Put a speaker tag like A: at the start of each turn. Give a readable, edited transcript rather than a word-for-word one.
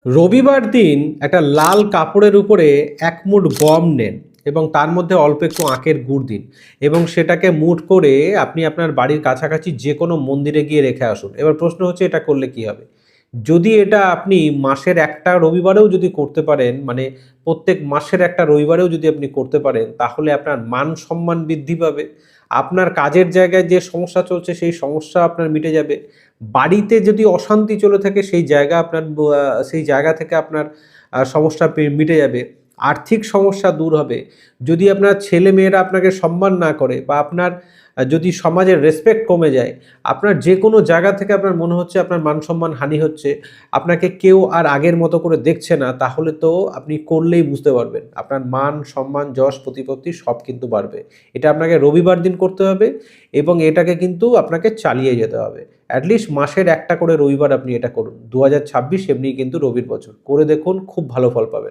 A: রবিবার দিন একটা লাল কাপড়ের উপরে এক মুঠ গম নেন এবং তার মধ্যে অল্প একটু আখের গুড় দিন এবং সেটাকে মুঠ করে আপনি আপনার বাড়ির কাছাকাছি যে কোনো মন্দিরে গিয়ে রেখে আসুন। এবার প্রশ্ন হচ্ছে এটা করলে কি হবে? যদি এটা আপনি মাসের একটা রবিবারেও যদি করতে পারেন, মানে প্রত্যেক মাসের একটা রবিবারেও যদি আপনি করতে পারেন, তাহলে আপনার মান সম্মান বৃদ্ধি পাবে। আপনার কাজের জায়গায় যে সমস্যা চলছে সেই সমস্যা আপনার মিটে যাবে। বাড়িতে যদি অশান্তি চলে থাকে সেই জায়গা থেকে আপনার সমস্যা মিটে যাবে। আর্থিক সমস্যা দূর হবে। যদি আপনার ছেলেমেয়েরা আপনাকে সম্মান না করে বা আপনার যদি সমাজের রেসপেক্ট কমে যায়, আপনার যেকোনো জায়গা থেকে আপনার মনে হচ্ছে আপনার মান-সম্মান হানি হচ্ছে, আপনাকে কেউ আর আগের মতো করে দেখছে না, তাহলে তো আপনি করলেই বুঝতে পারবেন। আপনার মান, সম্মান, যশ, প্রতিপত্তি সব কিন্তু বাড়বে। এটা আপনাকে রবিবার দিন করতে হবে এবং এটাকে কিন্তু আপনাকে চালিয়ে যেতে হবে। লিস্ট মাসের একটা করে রবিবার আপনি এটা করুন। ২০২৬ এমনিই কিন্তু রবির বছর। করে দেখুন, খুব ভালো ফল পাবেন।